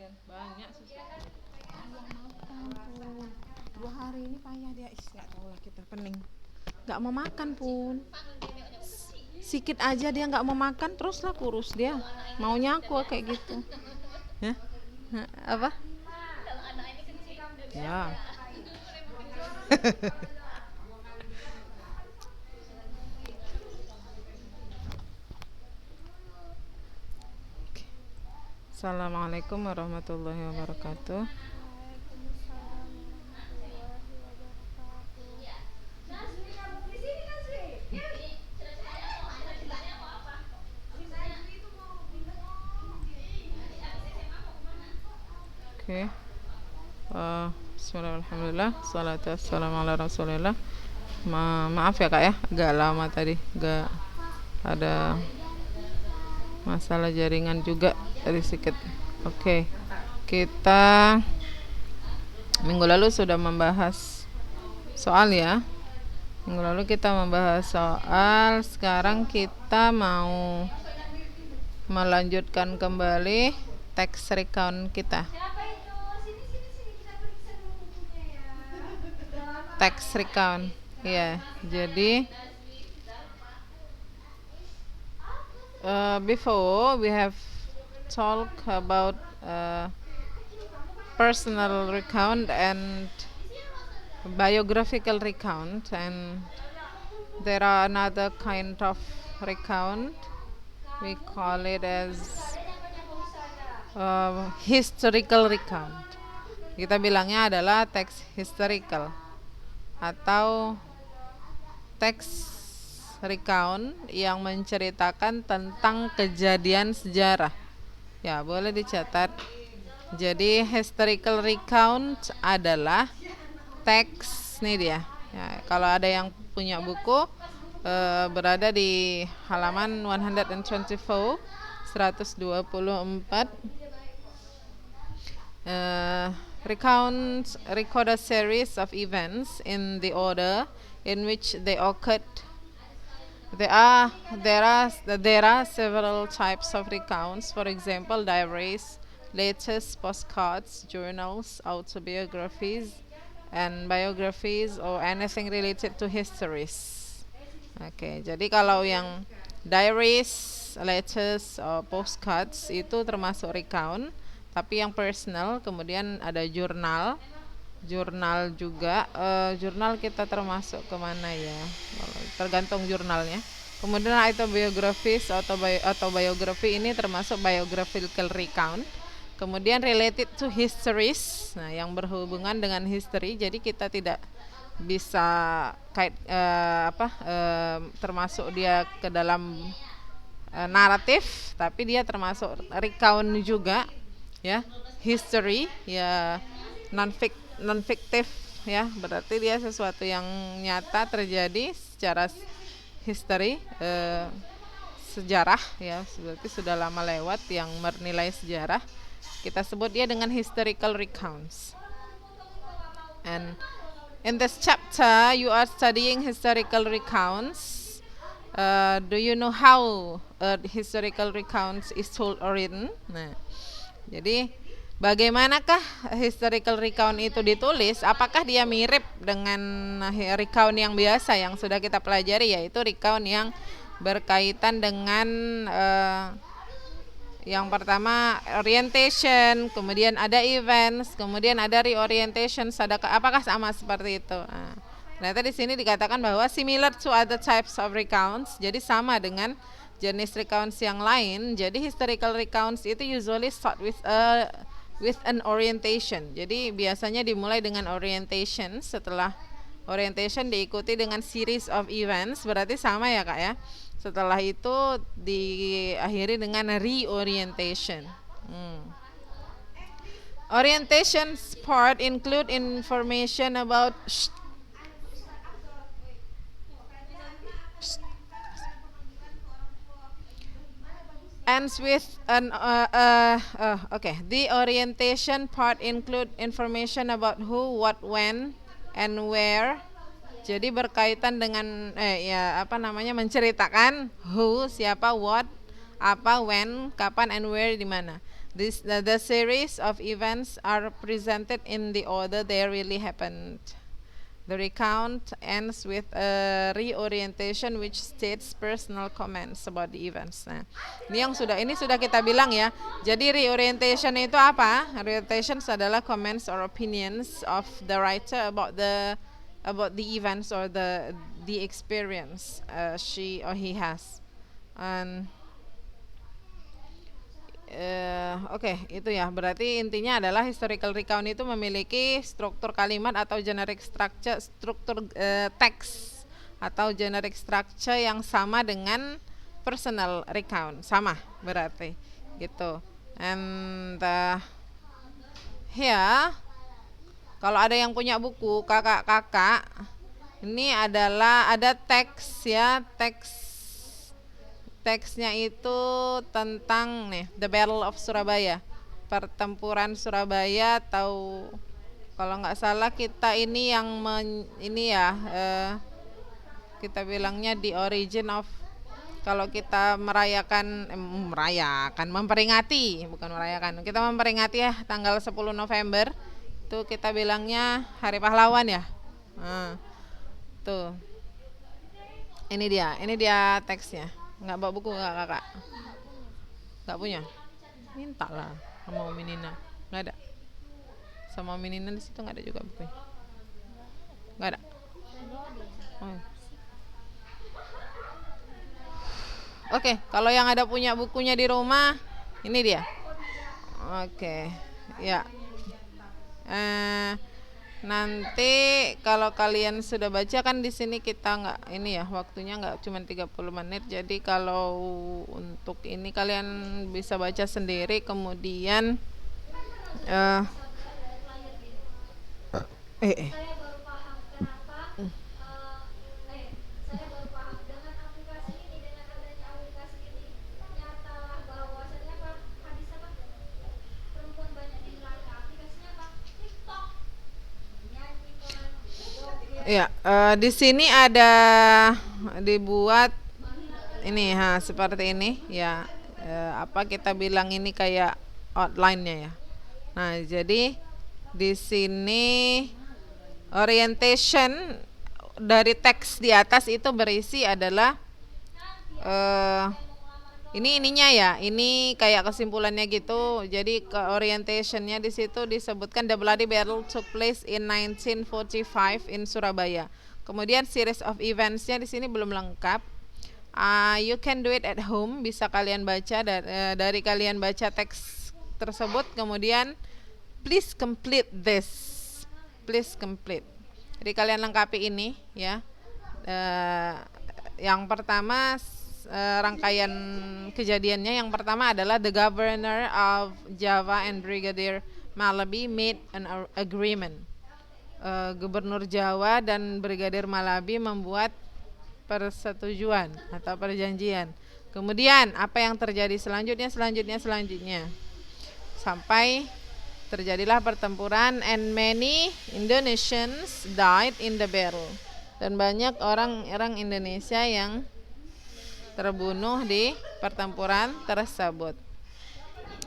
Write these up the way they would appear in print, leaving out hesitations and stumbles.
banyak susah. Pun 2 hari ini payah dia, nggak tahu lah kita pening, nggak mau makan pun, sikit aja dia nggak mau makan, teruslah kurus dia, maunya aku kayak gitu ya. Apa ya. Assalamualaikum warahmatullahi wabarakatuh. Oke. Bismillah, alhamdulillah, salatu wassalamu ala rasulillah. Maaf ya kak ya, agak lama tadi, agak ada masalah jaringan juga tadi sedikit. Oke, kita minggu lalu sudah membahas soal ya. Minggu lalu kita membahas soal, sekarang kita mau melanjutkan kembali tax recount kita. Tax recount, ya. Jadi before we have talked about personal recount and biographical recount, and there are another kind of recount. We call it as historical recount. Kita bilangnya adalah tax historical atau tax recount yang menceritakan tentang kejadian sejarah. Ya, boleh dicatat. Jadi historical recount adalah teks, nih dia. Ya, kalau ada yang punya buku, berada di halaman 124, 124. Recounts record a series of events in the order in which they occurred. There are several types of recounts. For example, diaries, letters, postcards, journals, autobiographies, and biographies, or anything related to histories. Oke, jadi kalau yang diaries, letters, postcards itu termasuk recount. Tapi yang personal, kemudian ada jurnal juga. Jurnal kita termasuk kemana ya, tergantung jurnalnya. Kemudian autobiographies atau biografi ini termasuk biographical recount. Kemudian related to histories, nah yang berhubungan dengan history, jadi kita tidak bisa termasuk dia ke dalam naratif, tapi dia termasuk recount juga ya. History ya, non-fiktif ya, berarti dia sesuatu yang nyata terjadi secara history, sejarah ya, berarti sudah lama lewat, yang bernilai sejarah. Kita sebut dia dengan historical recounts. And in this chapter you are studying historical recounts. Do you know how historical recounts is told or written? Nah, jadi bagaimanakah historical recount itu ditulis? Apakah dia mirip dengan recount yang biasa yang sudah kita pelajari, yaitu recount yang berkaitan dengan yang pertama orientation, kemudian ada events, kemudian ada reorientation. Apakah sama seperti itu? Nah, ternyata di sini dikatakan bahwa similar to other types of recounts, jadi sama dengan jenis recounts yang lain. Jadi historical recounts itu usually start with an orientation. Jadi biasanya dimulai dengan orientation, setelah orientation diikuti dengan series of events, berarti sama ya kak ya. Setelah itu diakhiri dengan reorientation. Orientation part include information about ends with an okay. The orientation part include information about who, what, when, and where. Jadi berkaitan dengan menceritakan who, siapa, what, apa, when, kapan, and where, di mana. The series of events are presented in the order they really happened. The recount ends with a reorientation which states personal comments about the events. Nah, ini sudah kita bilang ya. Jadi reorientation itu apa? Reorientation adalah comments or opinions of the writer about the events or the experience she or he has. And Oke, itu ya. Berarti intinya adalah historical recount itu memiliki struktur kalimat atau generic structure, struktur teks atau generic structure yang sama dengan personal recount, sama berarti gitu. And here, kalau ada yang punya buku, kakak-kakak, ini adalah ada teks ya, teksnya itu tentang nih The Battle of Surabaya, pertempuran Surabaya, atau kalau nggak salah kita ini yang kita bilangnya the origin of, kalau kita memperingati, bukan merayakan, kita memperingati ya tanggal 10 November itu kita bilangnya Hari Pahlawan ya. Tuh, ini dia teksnya. Nggak bawa buku nggak kakak? Nggak punya? Minta lah sama Umi Nina. Nggak ada. Sama Umi Nina di situ nggak ada juga bukunya. Nggak ada. Oke, kalau yang ada punya bukunya di rumah, ini dia. Oke, ya. Nanti kalau kalian sudah baca, kan di sini kita nggak ini ya, waktunya nggak cuma 30 menit. Jadi kalau untuk ini kalian bisa baca sendiri, kemudian ya, di sini ada dibuat ini seperti ini ya, apa kita bilang ini kayak outline-nya ya. Nah, jadi di sini orientation dari teks di atas itu berisi adalah ininya ya, ini kayak kesimpulannya gitu. Jadi ke orientationnya di situ disebutkan the bloody battle took place in 1945 in Surabaya. Kemudian series of eventsnya di sini belum lengkap. You can do it at home, bisa kalian baca dari kalian baca teks tersebut. Kemudian please complete this, please complete. Jadi kalian lengkapi ini ya. Yang pertama, rangkaian kejadiannya yang pertama adalah the governor of Java and Brigadier Malabi made an agreement. Gubernur Jawa dan Brigadir Malabi membuat persetujuan atau perjanjian. Kemudian apa yang terjadi selanjutnya sampai terjadilah pertempuran, and many Indonesians died in the battle, dan banyak orang Indonesia yang terbunuh di pertempuran tersebut.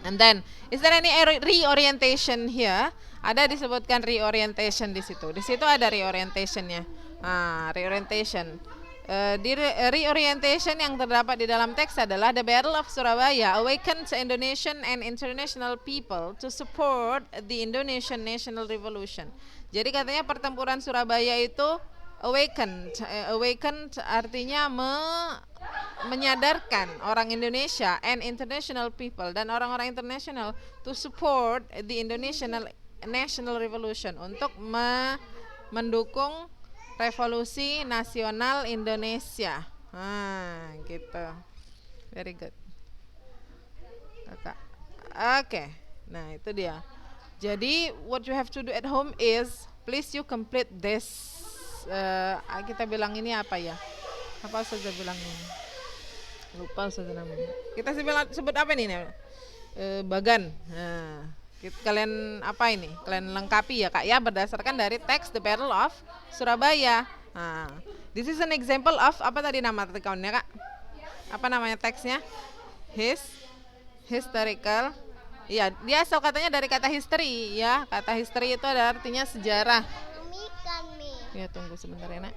And then, is there any reorientation here? Ada disebutkan reorientation di situ. Di situ ada reorientationnya. Reorientation. Di reorientation yang terdapat di dalam teks adalah the Battle of Surabaya awakened Indonesian and international people to support the Indonesian National Revolution. Jadi katanya pertempuran Surabaya itu awakened artinya menyadarkan orang Indonesia and international people dan orang-orang internasional to support the Indonesian National Revolution, untuk mendukung revolusi nasional Indonesia. Gitu. Very good. Kakak. Oke. Nah, itu dia. Jadi what you have to do at home is please you complete this. Kita bilang ini apa ya? Apa saja bilang ini? Lupa saja namanya. Kita sebut apa ini? Bagan. Kalian apa ini? Kalian lengkapi ya Kak ya, berdasarkan dari teks The Battle of Surabaya. This is an example of apa tadi nama account-nya Kak? Apa namanya teksnya? Historical Iya, dia asal katanya dari kata history ya. Kata history itu ada artinya sejarah. Ya, tunggu sebentar ya, Nak.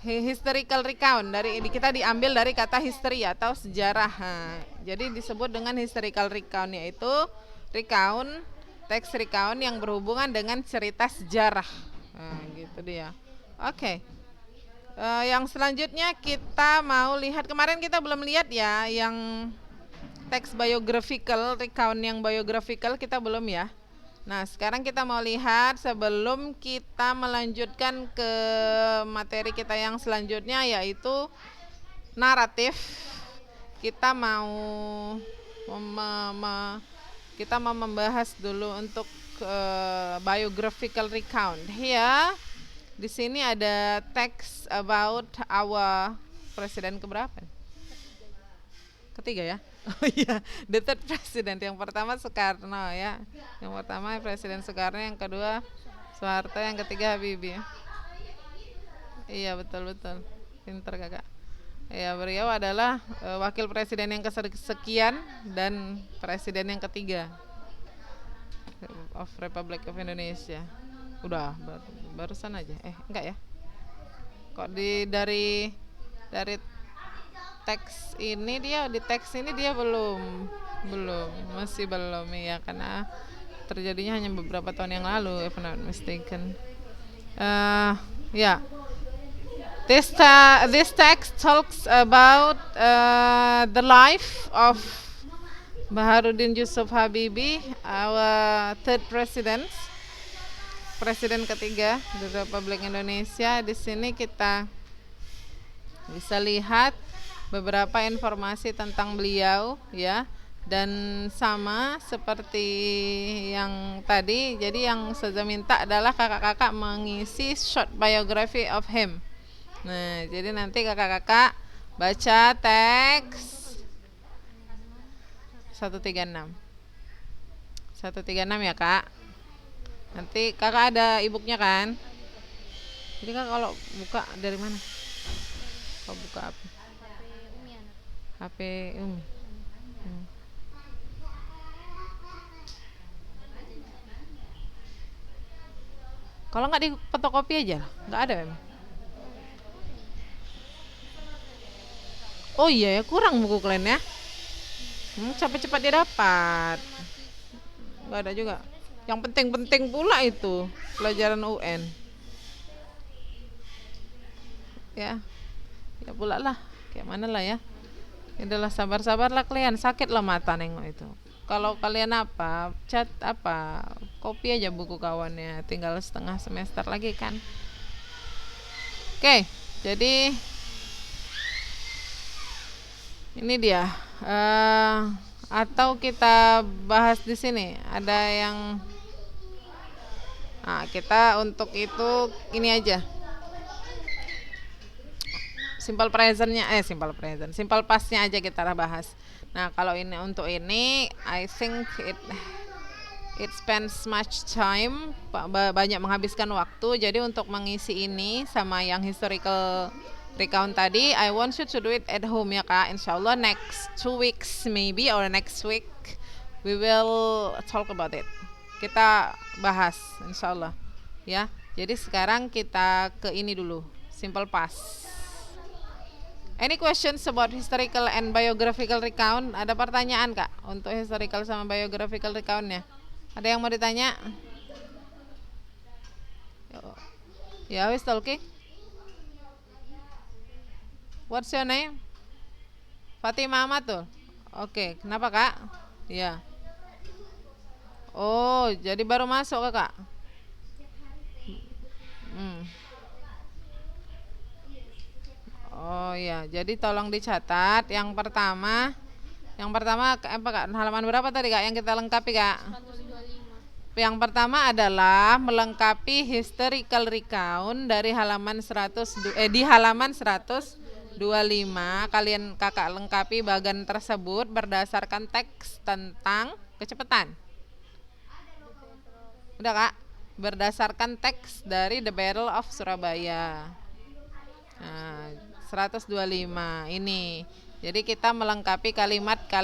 Historical recount kita diambil dari kata history atau sejarah. Nah, jadi disebut dengan historical recount, yaitu recount, teks recount yang berhubungan dengan cerita sejarah. Nah, gitu dia. Oke. Yang selanjutnya kita mau lihat, kemarin kita belum lihat ya yang teks biographical, recount yang biographical kita belum ya. Nah, sekarang kita mau lihat sebelum kita melanjutkan ke materi kita yang selanjutnya, yaitu naratif. Kita mau kita mau membahas dulu untuk biographical recount. Here, di sini ada text about our presiden keberapa? Ketiga ya. Oh iya, the third president. Yang pertama Soekarno ya. Yang pertama Presiden Soekarno, yang kedua Soeharto, yang ketiga Habibie. Iya, betul. Pinter Kakak. Ya, beliau adalah wakil presiden yang kesekian dan presiden yang ketiga of Republic of Indonesia. Udah barusan aja. Enggak ya? Kok dari teks ini dia masih belum ya, karena terjadinya hanya beberapa tahun yang lalu, if not mistaken. Yeah, this text talks about the life of Baharudin Yusuf Habibie, our third president, presiden ketiga di Republik Indonesia. Di sini kita bisa lihat beberapa informasi tentang beliau ya, dan sama seperti yang tadi, jadi yang saya minta adalah kakak-kakak mengisi short biography of him. Nah, jadi nanti kakak-kakak baca teks 136 ya Kak. Nanti kakak ada e-booknya kan, jadi kak kalau buka dari mana? Kau buka apa? HP Kalau nggak di fotokopi aja, nggak ada memang. Oh iya ya, kurang buku kalian ya. Cepat-cepat dia dapat. Nggak ada juga. Yang penting-penting pula itu pelajaran UN. Ya pula lah, kayak mana lah ya. Itulah, sabar-sabarlah kalian, sakit lah mata nengok itu. Kalau kalian kopi aja buku kawannya, tinggal setengah semester lagi kan. Oke, jadi ini dia. Atau kita bahas di sini. Ada yang kita untuk itu ini aja. Simple pastnya aja kita bahas. Nah, kalau ini untuk ini, I think it spends much time, banyak menghabiskan waktu. Jadi untuk mengisi ini sama yang historical recount tadi, I want you to do it at home ya Kak. Insyaallah next 2 weeks maybe, or next week we will talk about it. Kita bahas insyaallah ya. Jadi sekarang kita ke ini dulu, simple past. Any questions about historical and biographical recount? Ada pertanyaan Kak untuk historical sama biographical recountnya? Ada yang mau ditanya? Ya, who's talking? What's your name? Fatimah Ahmad tuh. Oke, kenapa Kak? Ya. Oh, jadi baru masuk Kak? Oh ya, jadi tolong dicatat. Yang pertama apa Kak? Halaman berapa tadi Kak yang kita lengkapi Kak? 125. Yang pertama adalah melengkapi historical recount dari halaman di halaman 125. Kalian Kakak lengkapi bagian tersebut berdasarkan teks tentang kecepatan. Udah Kak? Berdasarkan teks dari The Battle of Surabaya. Nah, 125 ini. Jadi kita melengkapi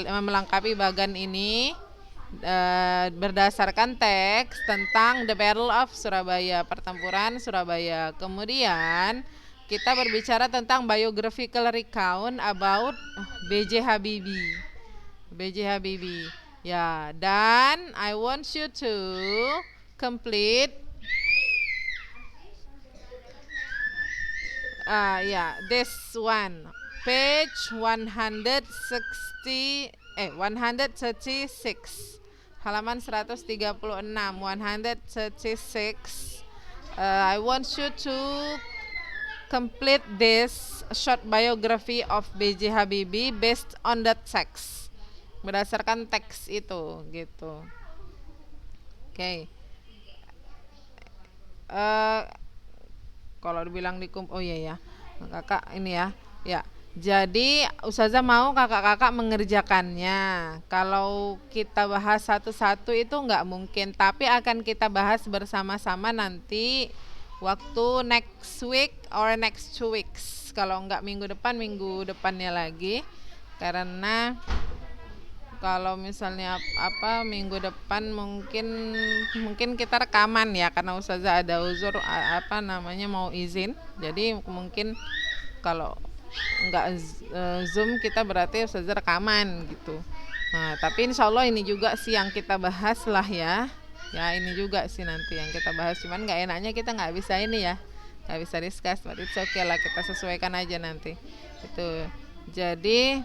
melengkapi bagian ini berdasarkan teks tentang The Battle of Surabaya, pertempuran Surabaya. Kemudian kita berbicara tentang biographical recount about B.J. Habibie. B.J. Habibie. Ya, dan I want you to complete this one. Page 136. Halaman 136. 136. I want you to complete this short biography of B.J. Habibie based on the text. Berdasarkan teks itu gitu. Oke. Kalau dibilang oh iya ya. Kakak ini ya. Ya. Jadi Ustazah mau kakak-kakak mengerjakannya. Kalau kita bahas satu-satu itu nggak mungkin, tapi akan kita bahas bersama-sama nanti waktu next week or next 2 weeks. Kalau nggak minggu depannya lagi. Karena kalau misalnya minggu depan mungkin kita rekaman ya, karena Ustazah ada uzur mau izin. Jadi mungkin kalau enggak Zoom kita berarti Ustazah rekaman gitu. Nah, tapi insya Allah ini juga sih yang kita bahas lah ya. Ya ini juga sih nanti yang kita bahas. Cuman nggak enaknya kita nggak bisa ini ya, nggak bisa discuss. But it's okay lah, kita sesuaikan aja nanti. Itu. Jadi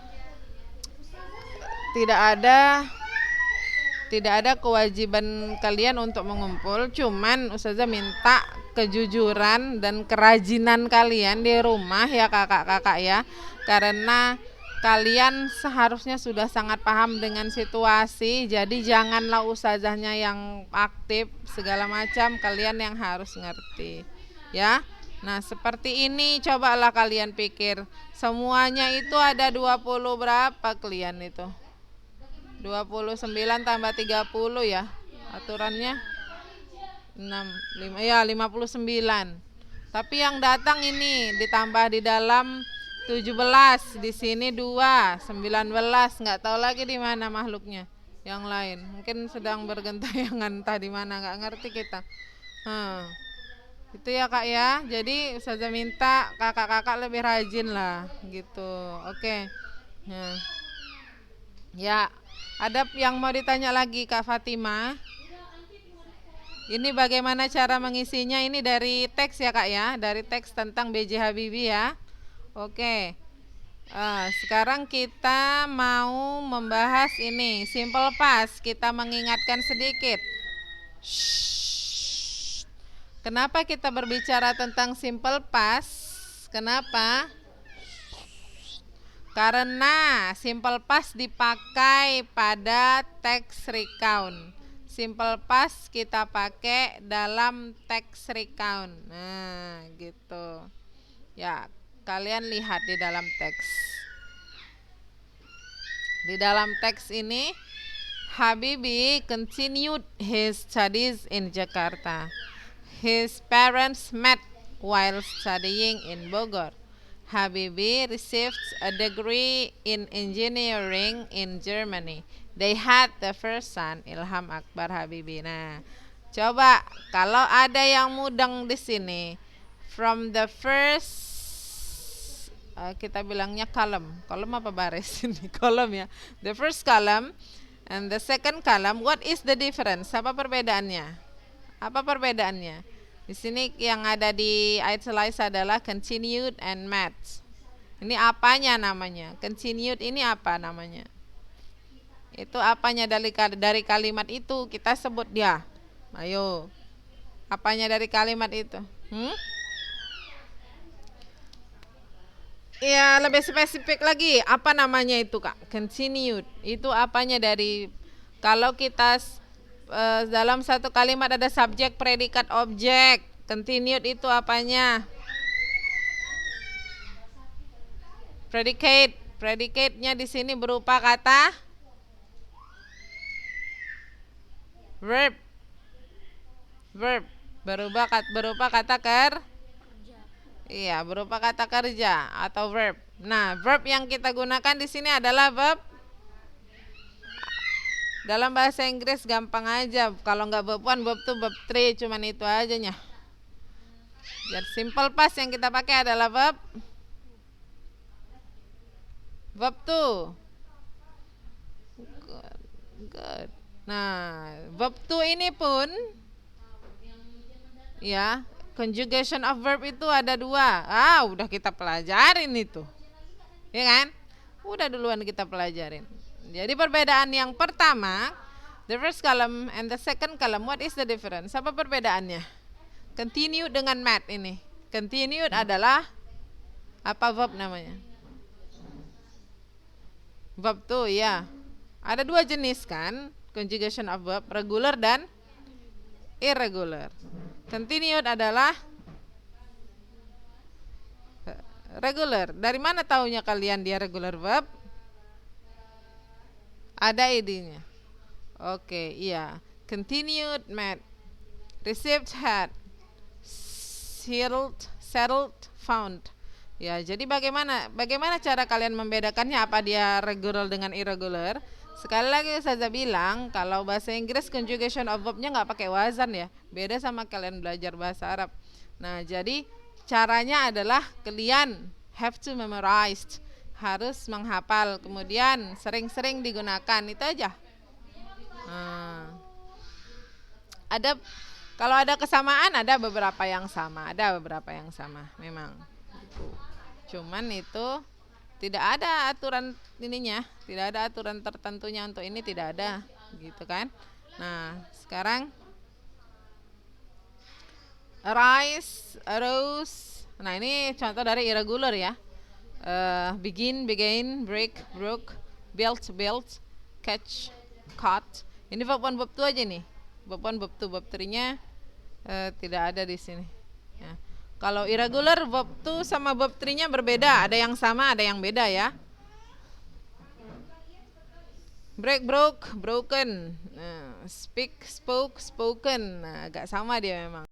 tidak ada kewajiban kalian untuk mengumpul, cuman Ustazah minta kejujuran dan kerajinan kalian di rumah ya kakak-kakak ya, karena kalian seharusnya sudah sangat paham dengan situasi, jadi janganlah Ustazahnya yang aktif segala macam, kalian yang harus ngerti ya. Nah seperti ini cobalah kalian pikir, semuanya itu ada 20 berapa kalian itu? 29 tambah 30 ya aturannya 59. Tapi yang datang ini ditambah di dalam 17, di sini 2, 19, nggak tahu lagi di mana makhluknya yang lain. Mungkin sedang bergentayangan entah di mana, nggak ngerti kita. Itu ya Kak ya. Jadi Ustazah minta kakak-kakak lebih rajin lah gitu. Oke. Nah. Ya, ada yang mau ditanya lagi Kak Fatima? Ini bagaimana cara mengisinya? Ini dari teks ya Kak ya, dari teks tentang B.J. Habibie ya. Oke. Sekarang kita mau membahas ini simple past. Kita mengingatkan sedikit. Shhh. Kenapa kita berbicara tentang simple past? Kenapa? Karena simple past dipakai pada text recount. Simple past kita pakai dalam text recount. Nah, gitu. Ya, kalian lihat di dalam teks. Di dalam teks ini, Habibie continued his studies in Jakarta. His parents met while studying in Bogor. Habibie received a degree in engineering in Germany. They had the first son, Ilham Akbar Habibie. Nah, coba kalau ada yang mudeng di sini, from the first kita bilangnya column apa baris ini column ya. The first column and the second column, what is the difference? Apa perbedaannya? Di sini yang ada di italics adalah continued and met. Ini apanya namanya? Continued ini apa namanya? Itu apanya dari kalimat itu kita sebut dia. Ayo. Apanya dari kalimat itu? Ya, lebih spesifik lagi. Apa namanya itu, Kak? Continued. Itu apanya dari, kalau kita dalam satu kalimat ada subjek, predikat, objek. Continued itu apanya? Predicate. Predicate-nya di sini berupa kata verb. Berupa kata Iya, berupa kata kerja atau verb. Nah, verb yang kita gunakan di sini adalah verb Dalam bahasa Inggris gampang aja. Kalau nggak verb 1, verb 2, verb 3, cuman itu aja nya. Jadi simple past yang kita pakai adalah verb 2. Good. Nah, verb 2 ini pun ya, conjugation of verb itu ada 2. Udah kita pelajarin itu. Ya kan? Udah duluan kita pelajarin. Jadi perbedaan yang pertama, the first column and the second column, what is the difference? Apa perbedaannya? Continued dengan mat ini. Continued adalah apa verb namanya? Verb 2 ya. Ada 2 jenis kan? Conjugation of verb, regular dan irregular. Continued adalah regular. Dari mana taunya kalian dia regular verb? Ada idenya. Oke, iya. Continued, met. Received, had. Settled, found. Ya, jadi bagaimana cara kalian membedakannya, apa dia regular dengan irregular? Sekali lagi saya bilang, kalau bahasa Inggris conjugation of verb-nya nggak pakai wazan ya. Beda sama kalian belajar bahasa Arab. Nah, jadi caranya adalah kalian have to memorize, harus menghafal, kemudian sering-sering digunakan, itu aja. Ada, kalau ada kesamaan, ada beberapa yang sama, memang. Cuman itu tidak ada aturan ininya, tidak ada aturan tertentunya untuk ini, tidak ada, gitu kan. Nah, sekarang arise, arose. Nah, ini contoh dari irregular ya. Begin, began, break, broke, built, catch, caught. Ini verb 1, verb 2 aja nih. Verb 1, verb 2, verb 3-nya tidak ada di sini. Ya. Kalau irregular, verb 2 sama verb 3-nya berbeda. Ada yang sama, ada yang beda ya. Break, broke, broken. Speak, spoke, spoken. Nah, agak sama dia memang.